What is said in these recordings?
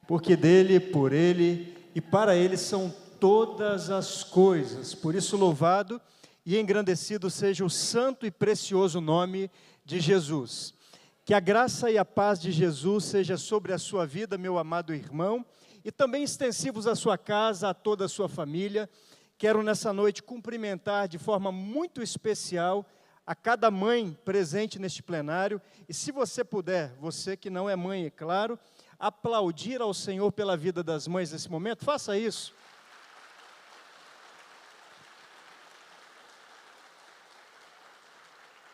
porque dele, por ele e para ele são todas as coisas. Por isso, louvado e engrandecido seja o santo e precioso nome de Jesus. Que a graça e a paz de Jesus seja sobre a sua vida, meu amado irmão, e também extensivos à sua casa, a toda a sua família. Quero nessa noite cumprimentar de forma muito especial a cada mãe presente neste plenário, e se você puder, você que não é mãe, é claro, aplaudir ao Senhor pela vida das mães nesse momento, faça isso.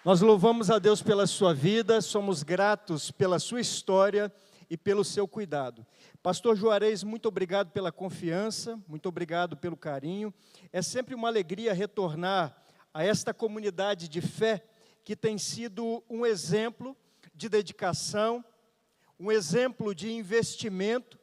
Nós louvamos a Deus pela sua vida, somos gratos pela sua história e pelo seu cuidado. Pastor Juarez, muito obrigado pela confiança, muito obrigado pelo carinho. É sempre uma alegria retornar a esta comunidade de fé, que tem sido um exemplo de dedicação, um exemplo de investimento,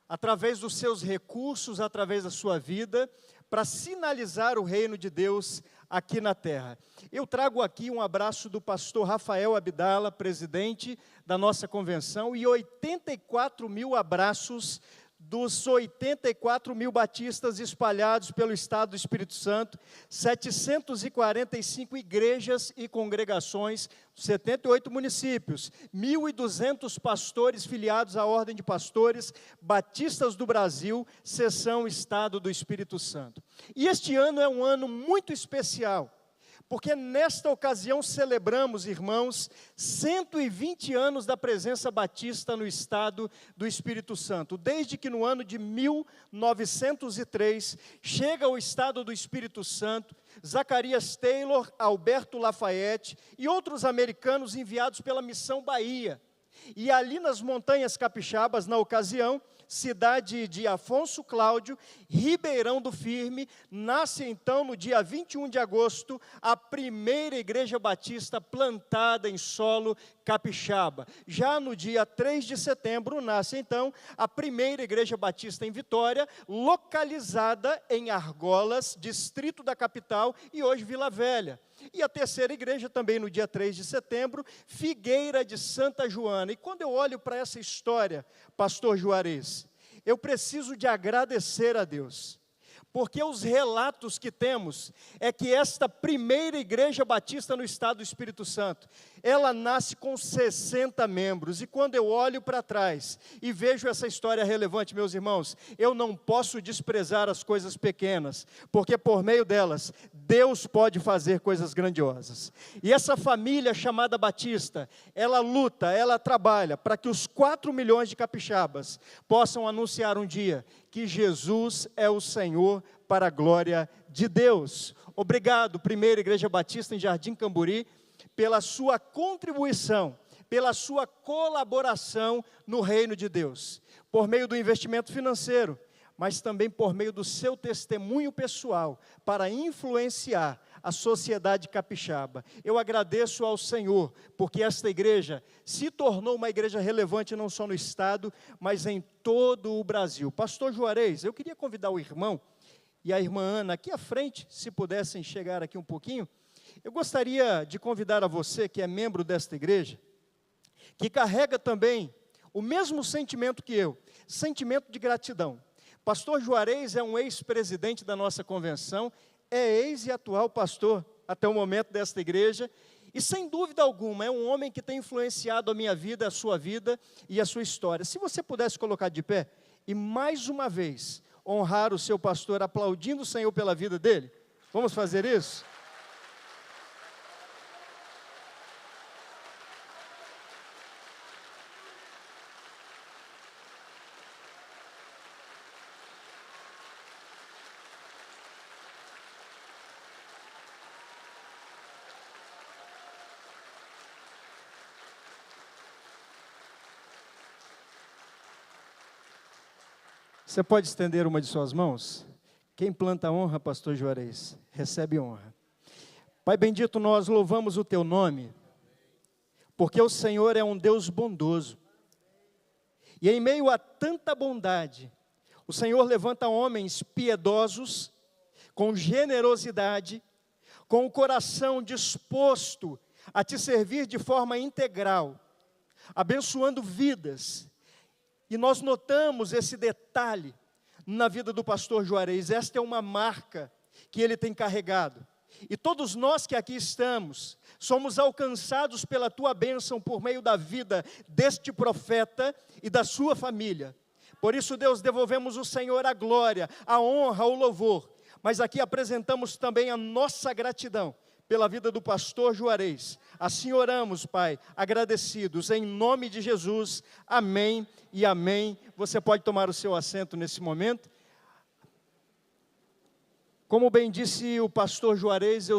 através dos seus recursos, através da sua vida, para sinalizar o reino de Deus aqui na terra. Eu trago aqui um abraço do pastor Rafael Abdala, presidente da nossa convenção, e 84 mil abraços dos 84 mil batistas espalhados pelo estado do Espírito Santo, 745 igrejas e congregações, 78 municípios, 1.200 pastores filiados à Ordem de Pastores Batistas do Brasil, seção Estado do Espírito Santo. E este ano é um ano muito especial, porque nesta ocasião celebramos, irmãos, 120 anos da presença batista no estado do Espírito Santo. Desde que no ano de 1903, chega ao estado do Espírito Santo, Zacarias Taylor, Alberto Lafayette e outros americanos enviados pela Missão Bahia. E ali nas Montanhas Capixabas, na ocasião, cidade de Afonso Cláudio, Ribeirão do Firme, nasce então no dia 21 de agosto, a primeira igreja batista plantada em solo capixaba. Já no dia 3 de setembro, nasce então a primeira igreja batista em Vitória, localizada em Argolas, distrito da capital, e hoje Vila Velha. E a terceira igreja também no dia 3 de setembro, Figueira de Santa Joana. E quando eu olho para essa história, pastor Juarez, eu preciso de agradecer a Deus, porque os relatos que temos é que esta primeira igreja batista no estado do Espírito Santo, ela nasce com 60 membros, e quando eu olho para trás e vejo essa história relevante, meus irmãos, eu não posso desprezar as coisas pequenas, porque por meio delas, Deus pode fazer coisas grandiosas. E essa família chamada Batista, ela luta, ela trabalha para que os 4 milhões de capixabas possam anunciar um dia que Jesus é o Senhor para a glória de Deus. Obrigado, Primeira Igreja Batista em Jardim Camburi, pela sua contribuição, pela sua colaboração no reino de Deus, por meio do investimento financeiro, mas também por meio do seu testemunho pessoal, para influenciar a sociedade capixaba. Eu agradeço ao Senhor, porque esta igreja se tornou uma igreja relevante não só no estado, mas em todo o Brasil. Pastor Juarez, eu queria convidar o irmão e a irmã Ana aqui à frente, se pudessem chegar aqui um pouquinho. Eu gostaria de convidar a você, que é membro desta igreja, que carrega também o mesmo sentimento que eu, sentimento de gratidão. Pastor Juarez é um ex-presidente da nossa convenção, é ex e atual pastor até o momento desta igreja, e sem dúvida alguma é um homem que tem influenciado a minha vida, a sua vida e a sua história. Se você pudesse colocar de pé e mais uma vez honrar o seu pastor, aplaudindo o Senhor pela vida dele, vamos fazer isso? Você pode estender uma de suas mãos? Quem planta honra, pastor Juarez, recebe honra. Pai bendito, nós louvamos o teu nome, porque o Senhor é um Deus bondoso. E em meio a tanta bondade, o Senhor levanta homens piedosos, com generosidade, com o coração disposto a te servir de forma integral, abençoando vidas, E nós notamos esse detalhe na vida do pastor Juarez. Esta é uma marca que ele tem carregado. E todos nós que aqui estamos, somos alcançados pela tua bênção por meio da vida deste profeta e da sua família. Por isso, Deus, devolvemos ao Senhor a glória, a honra, o louvor. Mas aqui apresentamos também a nossa gratidão pela vida do pastor Juarez. Assim oramos, Pai, agradecidos, em nome de Jesus. Amém e amém. Você pode tomar o seu assento nesse momento. Como bem disse o pastor Juarez,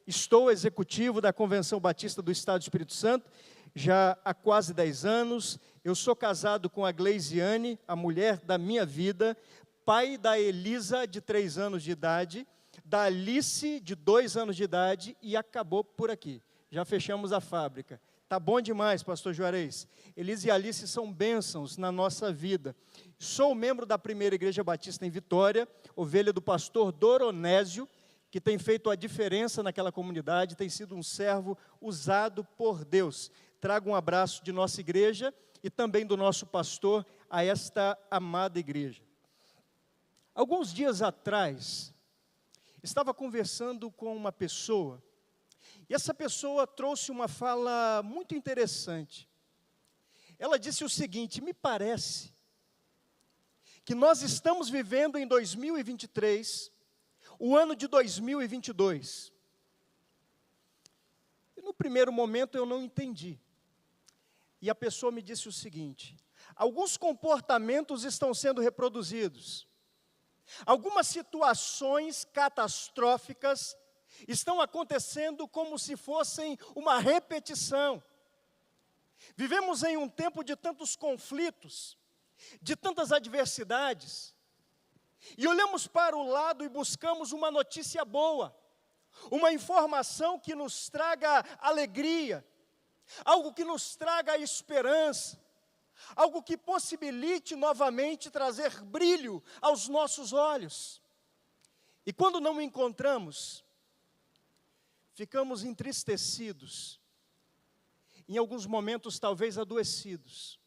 estou executivo da Convenção Batista do Estado do Espírito Santo, já há quase 10 anos. Eu sou casado com a Gleisiane, a mulher da minha vida, pai da Elisa, de 3 anos de idade, da Alice, de 2 anos de idade, e acabou por aqui. Já fechamos a fábrica. Tá bom demais, pastor Juarez. Elisa e Alice são bênçãos na nossa vida. Sou membro da Primeira Igreja Batista em Vitória, ovelha do pastor Doronésio, que tem feito a diferença naquela comunidade, tem sido um servo usado por Deus. Trago um abraço de nossa igreja e também do nosso pastor a esta amada igreja. Alguns dias atrás, estava conversando com uma pessoa, e essa pessoa trouxe uma fala muito interessante. Ela disse o seguinte: me parece que nós estamos vivendo em 2023, o ano de 2022. E no primeiro momento eu não entendi. E a pessoa me disse o seguinte: alguns comportamentos estão sendo reproduzidos. Algumas situações catastróficas estão acontecendo como se fossem uma repetição. Vivemos em um tempo de tantos conflitos, de tantas adversidades, e olhamos para o lado e buscamos uma notícia boa, uma informação que nos traga alegria, algo que nos traga esperança, algo que possibilite novamente trazer brilho aos nossos olhos. E quando não o encontramos, ficamos entristecidos, em alguns momentos talvez adoecidos.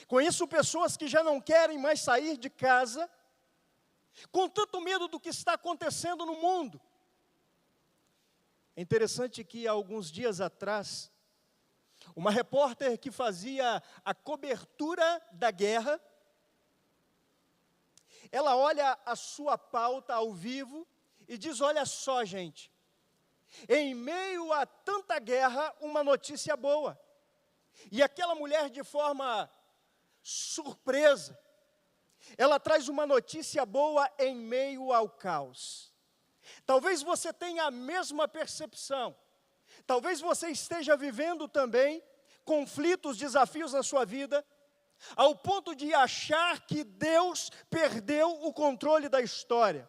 Conheço pessoas que já não querem mais sair de casa, com tanto medo do que está acontecendo no mundo. É interessante que há alguns dias atrás, uma repórter que fazia a cobertura da guerra, ela olha a sua pauta ao vivo e diz: olha só, gente, em meio a tanta guerra, uma notícia boa. E aquela mulher, de forma surpresa, ela traz uma notícia boa em meio ao caos. Talvez você tenha a mesma percepção. Talvez você esteja vivendo também conflitos, desafios na sua vida, ao ponto de achar que Deus perdeu o controle da história.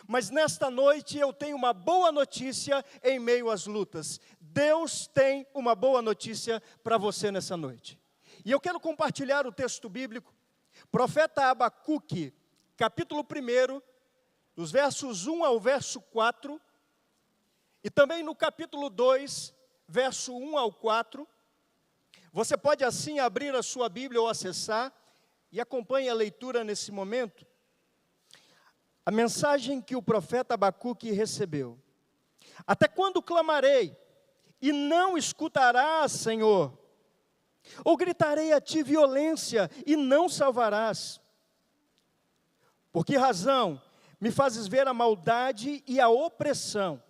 Mas nesta noite eu tenho uma boa notícia em meio às lutas. Deus tem uma boa notícia para você nessa noite. E eu quero compartilhar o texto bíblico, profeta Abacuque, capítulo 1, dos versos 1 ao verso 4, e também no capítulo 2, verso 1 ao 4. Você pode assim abrir a sua Bíblia ou acessar, e acompanhe a leitura nesse momento. A mensagem que o profeta Abacuque recebeu: até quando clamarei, e não escutarás, Senhor? Ou gritarei a ti violência, e não salvarás? Por que razão me fazes ver a maldade e a opressão?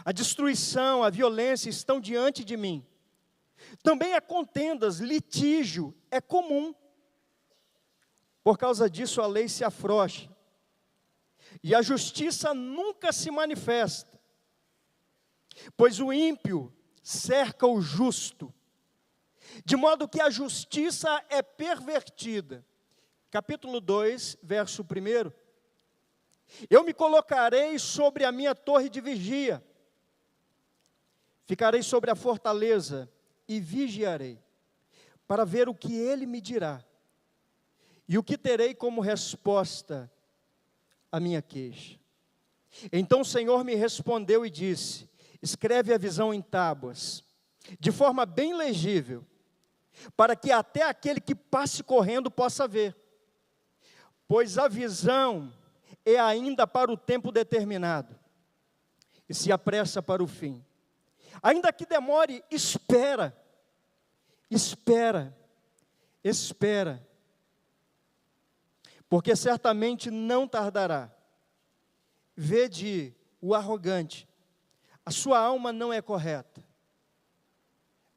A destruição, a violência estão diante de mim. Também há contendas, litígio é comum. Por causa disso a lei se afrouxa, e a justiça nunca se manifesta. Pois o ímpio cerca o justo, de modo que a justiça é pervertida. Capítulo 2, verso 1. Eu me colocarei sobre a minha torre de vigia, ficarei sobre a fortaleza e vigiarei, para ver o que ele me dirá, e o que terei como resposta à minha queixa. Então o Senhor me respondeu e disse: escreve a visão em tábuas, de forma bem legível, para que até aquele que passe correndo possa ver. Pois a visão é ainda para o tempo determinado, e se apressa para o fim. Ainda que demore, espera, porque certamente não tardará. Vede o arrogante, a sua alma não é correta,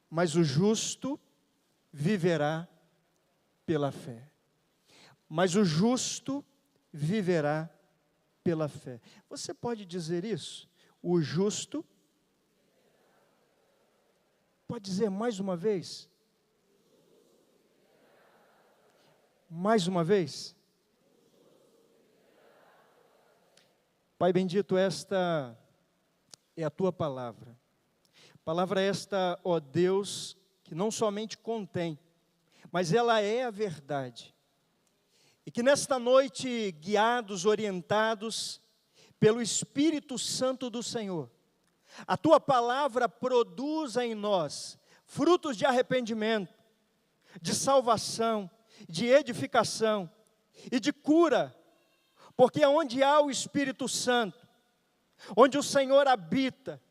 mas o justo viverá pela fé. Mas o justo viverá pela fé. Você pode dizer isso? O justo. Pode dizer mais uma vez? Mais uma vez? Pai bendito, esta é a tua palavra. Palavra esta, ó Deus, que não somente contém, mas ela é a verdade. E que nesta noite, guiados, orientados pelo Espírito Santo do Senhor, a tua palavra produza em nós frutos de arrependimento, de salvação, de edificação e de cura, porque onde há o Espírito Santo, onde o Senhor habita,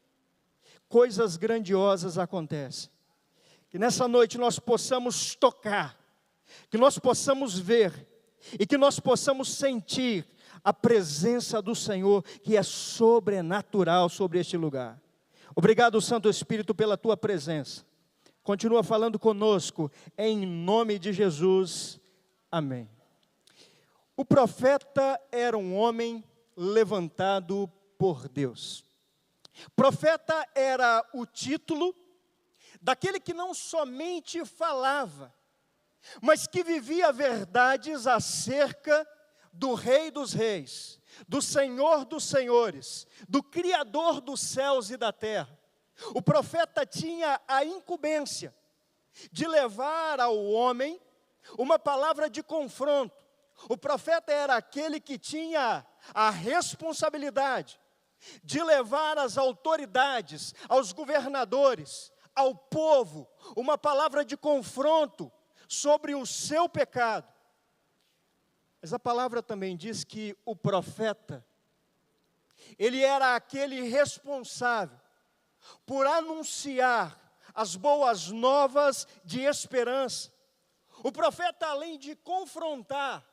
coisas grandiosas acontecem. Que nessa noite nós possamos tocar, que nós possamos ver e que nós possamos sentir a presença do Senhor, que é sobrenatural sobre este lugar. Obrigado, Santo Espírito, pela tua presença. Continua falando conosco, em nome de Jesus. Amém. O profeta era um homem levantado por Deus. Profeta era o título daquele que não somente falava, mas que vivia verdades acerca do Rei dos Reis, do Senhor dos Senhores, do Criador dos céus e da terra. O profeta tinha a incumbência de levar ao homem uma palavra de confronto. O profeta era aquele que tinha a responsabilidade de levar às autoridades, aos governadores, ao povo, uma palavra de confronto sobre o seu pecado. Mas a palavra também diz que o profeta, ele era aquele responsável por anunciar as boas novas de esperança. O profeta, além de confrontar,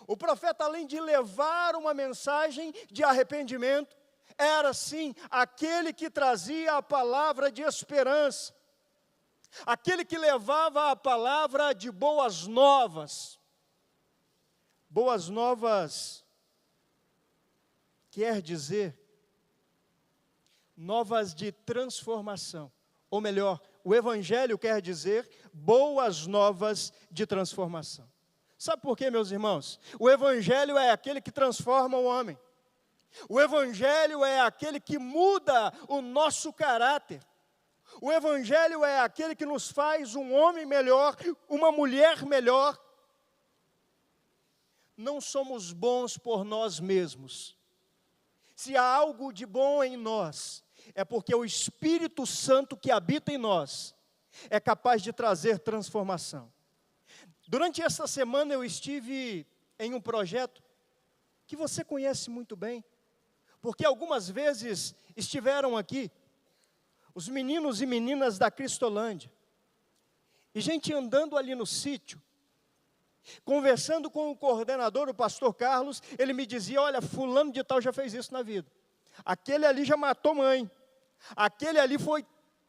o profeta, além de levar uma mensagem de arrependimento, era sim aquele que trazia a palavra de esperança, aquele que levava a palavra de boas novas. Boas novas quer dizer novas de transformação, ou melhor, o Evangelho quer dizer boas novas de transformação. Sabe por quê, meus irmãos? O Evangelho é aquele que transforma o homem. O Evangelho é aquele que muda o nosso caráter. O Evangelho é aquele que nos faz um homem melhor, uma mulher melhor. Não somos bons por nós mesmos. Se há algo de bom em nós, é porque o Espírito Santo que habita em nós é capaz de trazer transformação. Durante esta semana eu estive em um projeto que você conhece muito bem, porque algumas vezes estiveram aqui os meninos e meninas da Cristolândia, e gente andando ali no sítio, conversando com o coordenador, o pastor Carlos, ele me dizia, olha, fulano de tal já fez isso na vida, aquele ali já matou mãe, aquele ali foi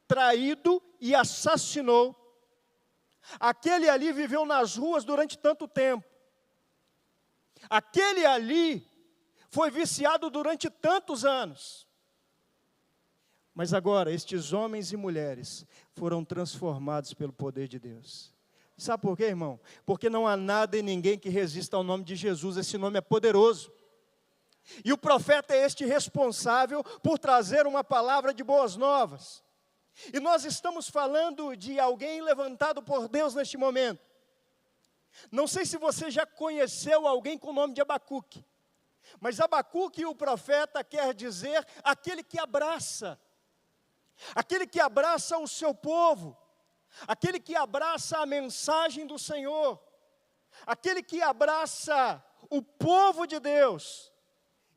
traído e assassinou, aquele ali viveu nas ruas durante tanto tempo, aquele ali foi viciado durante tantos anos. Mas agora, estes homens e mulheres foram transformados pelo poder de Deus. Sabe por quê, irmão? Porque não há nada e ninguém que resista ao nome de Jesus, esse nome é poderoso. E o profeta é este responsável por trazer uma palavra de boas novas. E nós estamos falando de alguém levantado por Deus neste momento. Não sei se você já conheceu alguém com o nome de Abacuque. Mas Abacuque, o profeta, quer dizer aquele que abraça o seu povo, aquele que abraça a mensagem do Senhor, aquele que abraça o povo de Deus.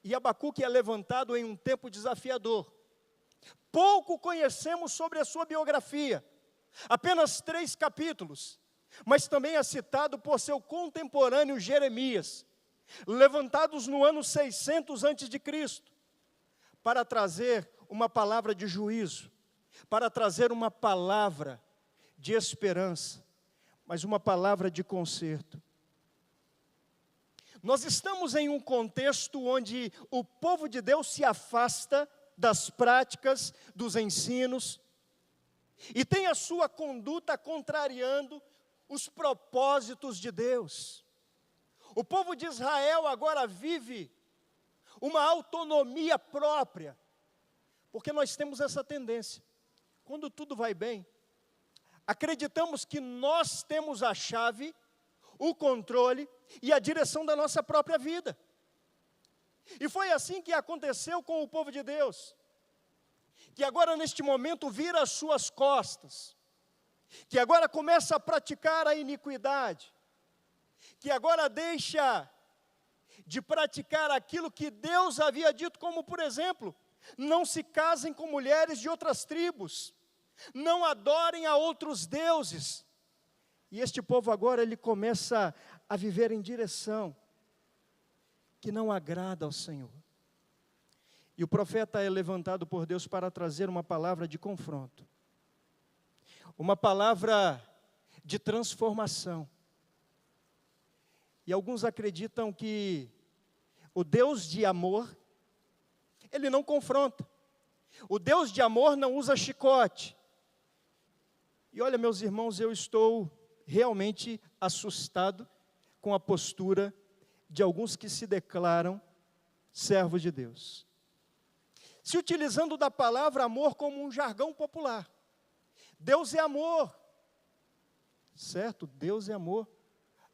E Abacuque é levantado em um tempo desafiador. Pouco conhecemos sobre a sua biografia, apenas 3 capítulos, mas também é citado por seu contemporâneo Jeremias, levantados no ano 600 a.C., para trazer uma palavra de juízo, para trazer uma palavra de esperança, mas uma palavra de conserto. Nós estamos em um contexto onde o povo de Deus se afasta das práticas, dos ensinos, e tem a sua conduta contrariando os propósitos de Deus. O povo de Israel agora vive uma autonomia própria, porque nós temos essa tendência. Quando tudo vai bem, acreditamos que nós temos a chave, o controle e a direção da nossa própria vida. E foi assim que aconteceu com o povo de Deus, que agora neste momento vira as suas costas, que agora começa a praticar a iniquidade, que agora deixa de praticar aquilo que Deus havia dito, como por exemplo, não se casem com mulheres de outras tribos, não adorem a outros deuses. E este povo agora ele começa a viver em direção que não agrada ao Senhor. E o profeta é levantado por Deus para trazer uma palavra de confronto, uma palavra de transformação. E alguns acreditam que o Deus de amor, ele não confronta. O Deus de amor não usa chicote. E olha, meus irmãos, eu estou realmente assustado com a postura de alguns que se declaram servos de Deus, se utilizando da palavra amor como um jargão popular. Deus é amor, certo? Deus é amor.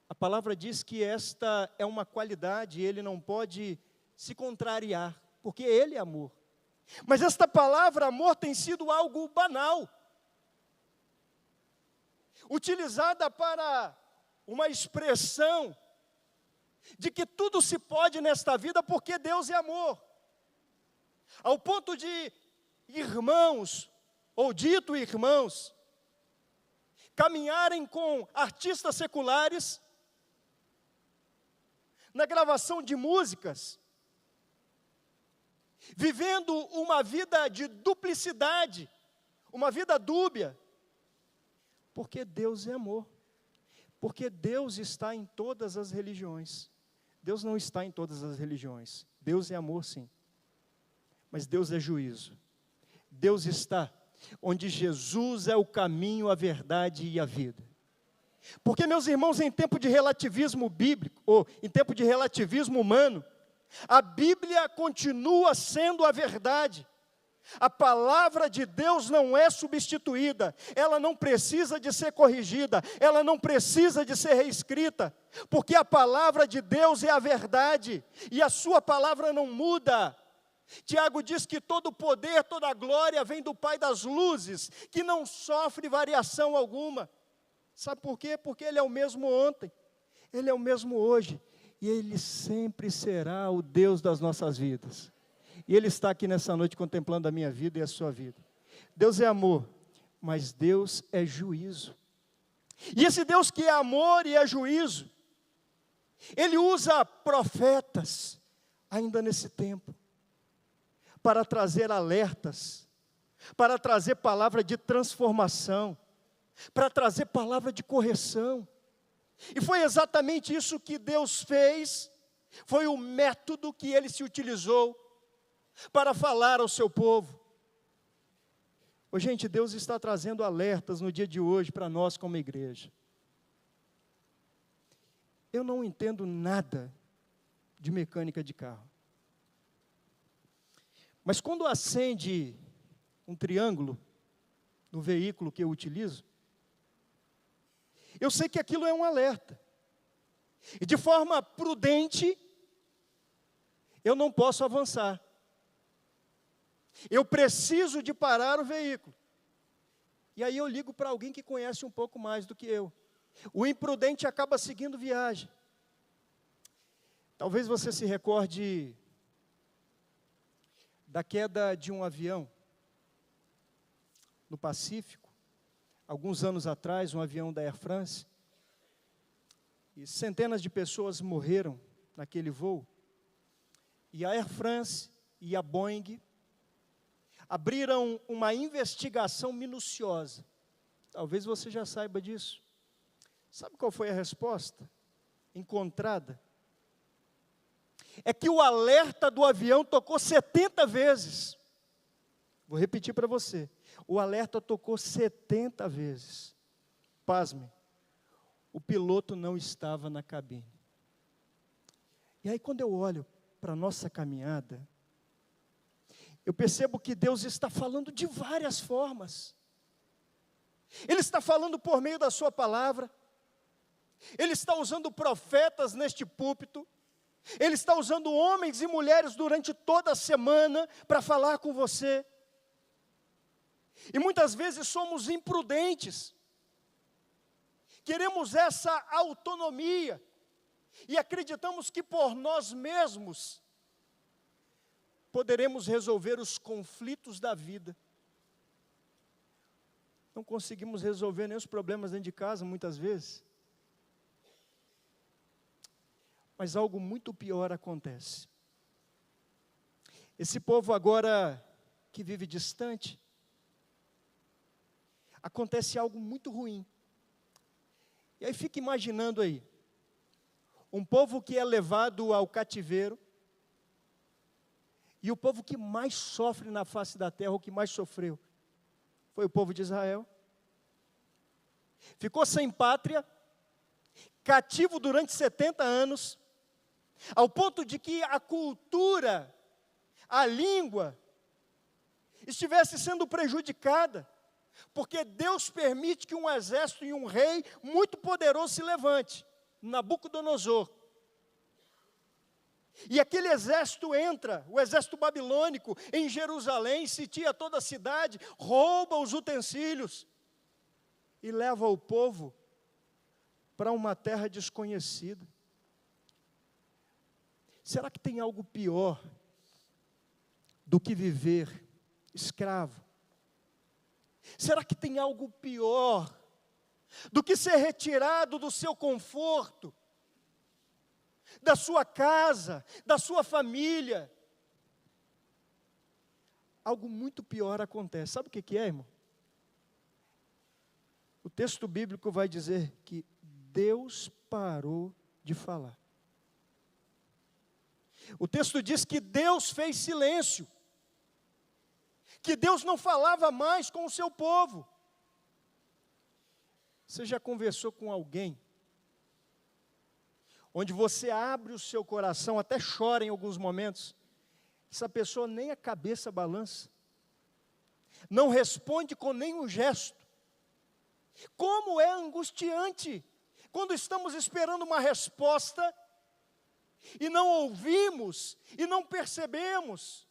A palavra diz que esta é uma qualidade, ele não pode se contrariar, porque ele é amor. Mas esta palavra amor tem sido algo banal, utilizada para uma expressão de que tudo se pode nesta vida porque Deus é amor, ao ponto de irmãos, ou dito irmãos, caminharem com artistas seculares, na gravação de músicas, vivendo uma vida de duplicidade, uma vida dúbia, porque Deus é amor, porque Deus está em todas as religiões. Deus não está em todas as religiões, Deus é amor sim, mas Deus é juízo. Deus está onde Jesus é o caminho, a verdade e a vida. Porque, meus irmãos, em tempo de relativismo bíblico, ou em tempo de relativismo humano, a Bíblia continua sendo a verdade. A palavra de Deus não é substituída, ela não precisa de ser corrigida, ela não precisa de ser reescrita, porque a palavra de Deus é a verdade, e a sua palavra não muda. Tiago diz que todo poder, toda a glória vem do Pai das luzes, que não sofre variação alguma. Sabe por quê? Porque Ele é o mesmo ontem, Ele é o mesmo hoje, e Ele sempre será o Deus das nossas vidas. E Ele está aqui nessa noite contemplando a minha vida e a sua vida. Deus é amor, mas Deus é juízo. E esse Deus que é amor e é juízo, Ele usa profetas, ainda nesse tempo, para trazer alertas, para trazer palavra de transformação, para trazer palavra de correção. E foi exatamente isso que Deus fez, foi o método que Ele se utilizou para falar ao seu povo. Ô, gente, Deus está trazendo alertas no dia de hoje para nós como igreja. Eu não entendo nada de mecânica de carro. Mas quando acende um triângulo no veículo que eu utilizo, eu sei que aquilo é um alerta. E de forma prudente, eu não posso avançar. Eu preciso de parar o veículo. E aí eu ligo para alguém que conhece um pouco mais do que eu. O imprudente acaba seguindo viagem. Talvez você se recorde da queda de um avião no Pacífico, alguns anos atrás, um avião da Air France, e centenas de pessoas morreram naquele voo. E a Air France e a Boeing abriram uma investigação minuciosa. Talvez você já saiba disso. Sabe qual foi a resposta encontrada? É que o alerta do avião tocou 70 vezes. Vou repetir para você. O alerta tocou 70 vezes. Pasme, o piloto não estava na cabine. E aí quando eu olho para a nossa caminhada, eu percebo que Deus está falando de várias formas. Ele está falando por meio da sua palavra. Ele está usando profetas neste púlpito. Ele está usando homens e mulheres durante toda a semana para falar com você. E muitas vezes somos imprudentes. Queremos essa autonomia. E acreditamos que por nós mesmos poderemos resolver os conflitos da vida. Não conseguimos resolver nem os problemas dentro de casa, muitas vezes. Mas algo muito pior acontece. Esse povo agora que vive distante, acontece algo muito ruim. E aí fica imaginando aí, um povo que é levado ao cativeiro, e o povo que mais sofre na face da terra, o que mais sofreu, foi o povo de Israel. Ficou sem pátria, cativo durante 70 anos, ao ponto de que a cultura, a língua, estivesse sendo prejudicada, porque Deus permite que um exército e um rei muito poderoso se levante, Nabucodonosor. E aquele exército entra, o exército babilônico, em Jerusalém, sitia toda a cidade, rouba os utensílios e leva o povo para uma terra desconhecida. Será que tem algo pior do que viver escravo? Será que tem algo pior do que ser retirado do seu conforto, da sua casa, da sua família? Algo muito pior acontece. Sabe o que é, irmão? O texto bíblico vai dizer que Deus parou de falar. O texto diz que Deus fez silêncio, que Deus não falava mais com o seu povo. Você já conversou com alguém onde você abre o seu coração, até chora em alguns momentos, essa pessoa nem a cabeça balança, não responde com nenhum gesto? Como é angustiante quando estamos esperando uma resposta e não ouvimos e não percebemos.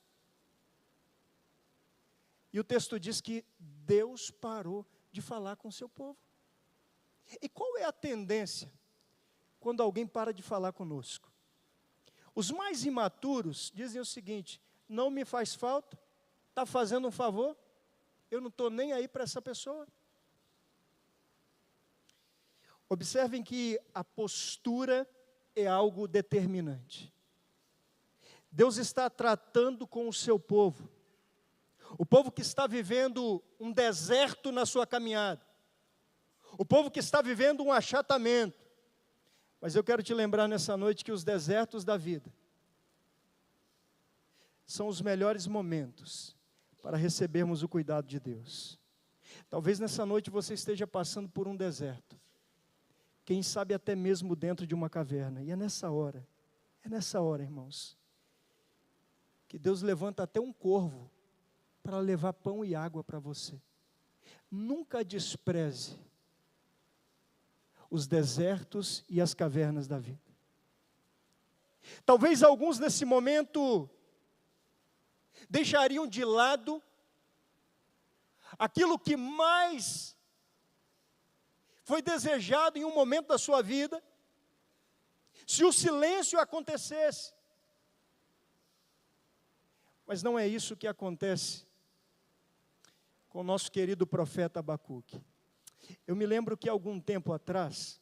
E o texto diz que Deus parou de falar com o seu povo. E qual é a tendência quando alguém para de falar conosco? Os mais imaturos dizem o seguinte: não me faz falta, está fazendo um favor, eu não estou nem aí para essa pessoa. Observem que a postura é algo determinante. Deus está tratando com o seu povo. O povo que está vivendo um deserto na sua caminhada. O povo que está vivendo um achatamento. Mas eu quero te lembrar nessa noite que os desertos da vida são os melhores momentos para recebermos o cuidado de Deus. Talvez nessa noite você esteja passando por um deserto. Quem sabe até mesmo dentro de uma caverna. E é nessa hora, irmãos, que Deus levanta até um corvo para levar pão e água para você. Nunca despreze os desertos e as cavernas da vida. Talvez alguns nesse momento deixariam de lado aquilo que mais foi desejado em um momento da sua vida, se o silêncio acontecesse. Mas não é isso que acontece com o nosso querido profeta Abacuque. Eu me lembro que algum tempo atrás,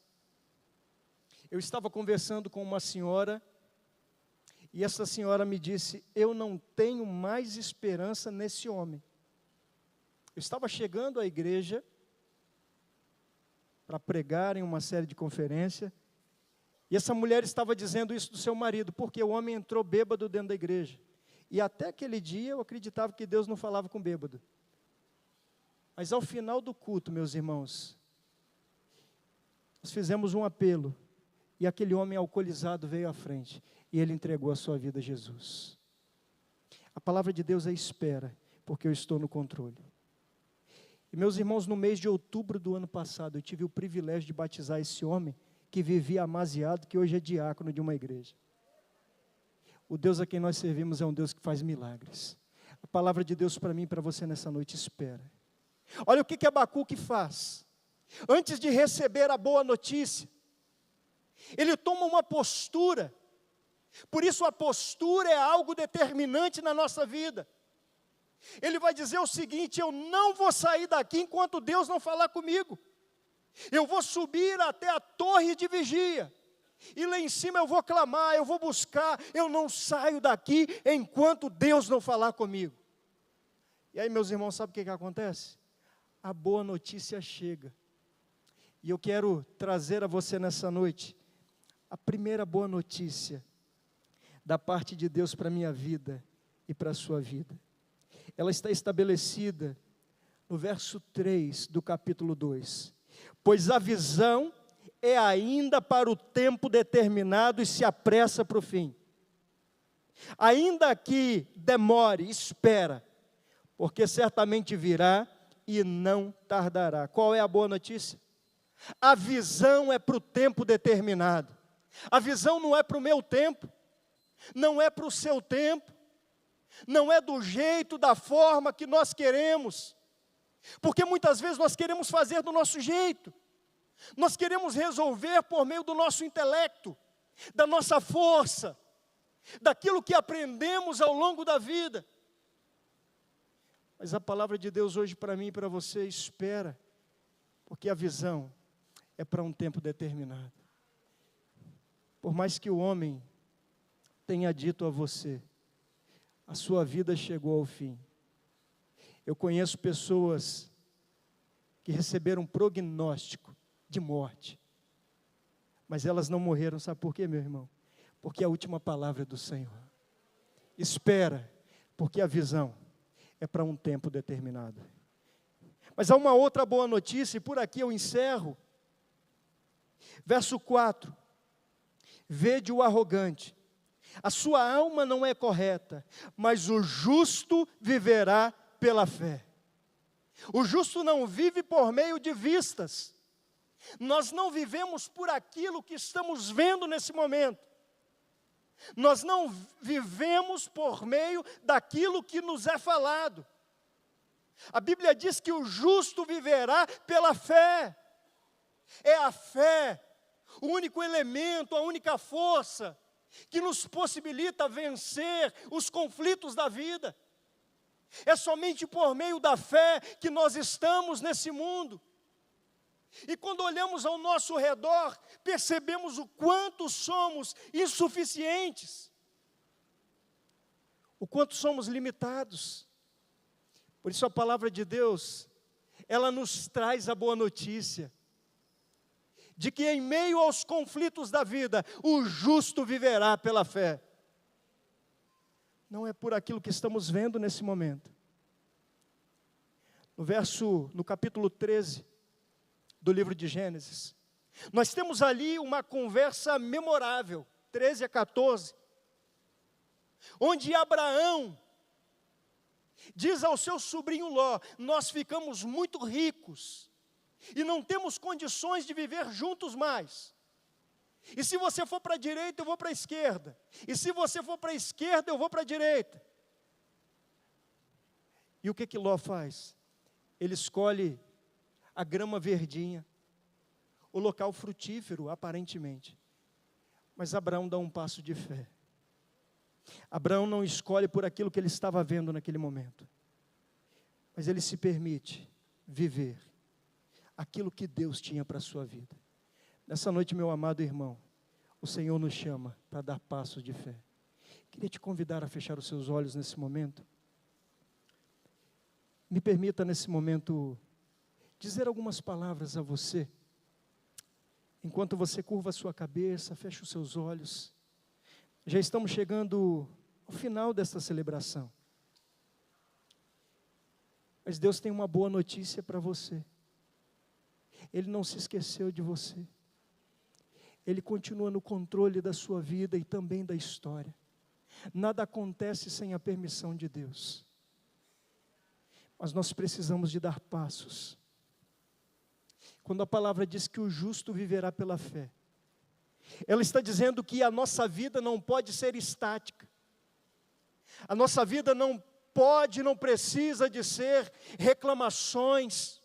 eu estava conversando com uma senhora, e essa senhora me disse: eu não tenho mais esperança nesse homem. Eu estava chegando à igreja para pregar em uma série de conferências, e essa mulher estava dizendo isso do seu marido, porque o homem entrou bêbado dentro da igreja. E até aquele dia eu acreditava que Deus não falava com bêbado. Mas ao final do culto, meus irmãos, nós fizemos um apelo, e aquele homem alcoolizado veio à frente, e ele entregou a sua vida a Jesus. A palavra de Deus é espera, porque eu estou no controle. E meus irmãos, no mês de outubro do ano passado, eu tive o privilégio de batizar esse homem, que vivia amaziado, que hoje é diácono de uma igreja. O Deus a quem nós servimos é um Deus que faz milagres. A palavra de Deus para mim e para você nessa noite: espera. Olha o que Abacuque faz. Antes de receber a boa notícia, ele toma uma postura. Por isso a postura é algo determinante na nossa vida. Ele vai dizer o seguinte: eu não vou sair daqui enquanto Deus não falar comigo. Eu vou subir até a torre de vigia, e lá em cima eu vou clamar, eu vou buscar, eu não saio daqui enquanto Deus não falar comigo. E aí, meus irmãos, sabe o que acontece? A boa notícia chega. E eu quero trazer a você nessa noite a primeira boa notícia da parte de Deus para a minha vida e para a sua vida. Ela está estabelecida no verso 3 do capítulo 2. Pois a visão é ainda para o tempo determinado e se apressa para o fim. Ainda que demore, espera, porque certamente virá e não tardará. Qual é a boa notícia? A visão é para o tempo determinado. A visão não é para o meu tempo, não é para o seu tempo, não é do jeito, da forma que nós queremos, porque muitas vezes nós queremos fazer do nosso jeito, nós queremos resolver por meio do nosso intelecto, da nossa força, daquilo que aprendemos ao longo da vida. Mas a palavra de Deus hoje para mim e para você: espera, porque a visão é para um tempo determinado. Por mais que o homem tenha dito a você: a sua vida chegou ao fim. Eu conheço pessoas que receberam prognóstico de morte, mas elas não morreram. Sabe por quê, meu irmão? Porque a última palavra é do Senhor. Espera, porque a visão é para um tempo determinado. Mas há uma outra boa notícia, e por aqui eu encerro. Verso 4. Vede o arrogante, a sua alma não é correta, mas o justo viverá pela fé. O justo não vive por meio de vistas. Nós não vivemos por aquilo que estamos vendo nesse momento. Nós não vivemos por meio daquilo que nos é falado. A Bíblia diz que o justo viverá pela fé. É a fé o único elemento, a única força que nos possibilita vencer os conflitos da vida. É somente por meio da fé que nós estamos nesse mundo. E quando olhamos ao nosso redor, percebemos o quanto somos insuficientes, o quanto somos limitados. Por isso a palavra de Deus, ela nos traz a boa notícia, de que em meio aos conflitos da vida, o justo viverá pela fé. Não é por aquilo que estamos vendo nesse momento. No capítulo 13 do livro de Gênesis, nós temos ali uma conversa memorável, 13 a 14, onde Abraão diz ao seu sobrinho Ló: nós ficamos muito ricos, e não temos condições de viver juntos mais. E se você for para a direita, eu vou para a esquerda. E se você for para a esquerda, eu vou para a direita. E o que Ló faz? ele escolhe a grama verdinha, o local frutífero, aparentemente. Mas Abraão dá um passo de fé. Abraão não escolhe por aquilo que ele estava vendo naquele momento, mas ele se permite viver aquilo que Deus tinha para a sua vida. Nessa noite, meu amado irmão, o Senhor nos chama para dar passos de fé. Queria te convidar a fechar os seus olhos nesse momento. Me permita nesse momento dizer algumas palavras a você. Enquanto você curva a sua cabeça, fecha os seus olhos. Já estamos chegando ao final desta celebração. Mas Deus tem uma boa notícia para você. Ele não se esqueceu de você. Ele continua no controle da sua vida e também da história. Nada acontece sem a permissão de Deus. Mas nós precisamos de dar passos. Quando a palavra diz que o justo viverá pela fé, ela está dizendo que a nossa vida não pode ser estática. A nossa vida não pode, não precisa de ser reclamações,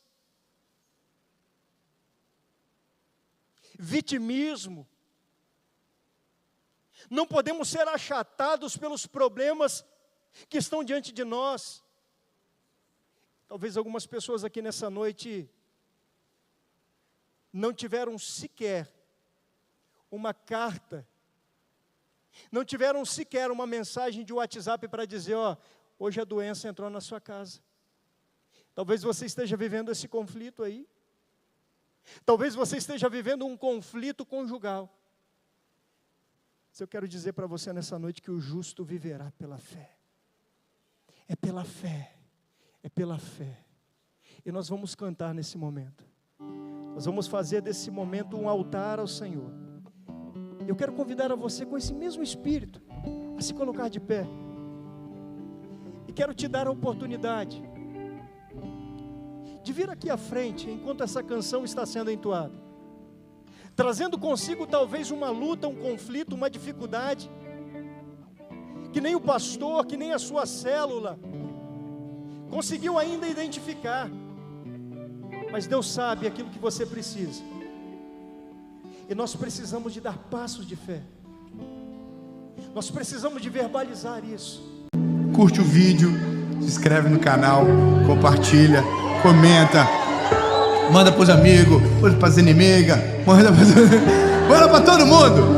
vitimismo. Não podemos ser achatados pelos problemas que estão diante de nós. Talvez algumas pessoas aqui nessa noite não tiveram sequer uma carta, não tiveram sequer uma mensagem de WhatsApp para dizer, hoje a doença entrou na sua casa. Talvez você esteja vivendo esse conflito aí. Talvez você esteja vivendo um conflito conjugal. Mas eu quero dizer para você nessa noite que o justo viverá pela fé. É pela fé. É pela fé. E nós vamos cantar nesse momento. Nós vamos fazer desse momento um altar ao Senhor. Eu quero convidar a você com esse mesmo espírito a se colocar de pé. E quero te dar a oportunidade de vir aqui à frente enquanto essa canção está sendo entoada, trazendo consigo talvez uma luta, um conflito, uma dificuldade que nem o pastor, que nem a sua célula conseguiu ainda identificar. Mas Deus sabe aquilo que você precisa. E nós precisamos de dar passos de fé. Nós precisamos de verbalizar isso. Curte o vídeo, se inscreve no canal, compartilha, comenta, manda para os amigos, manda para as inimigas, manda para todo mundo.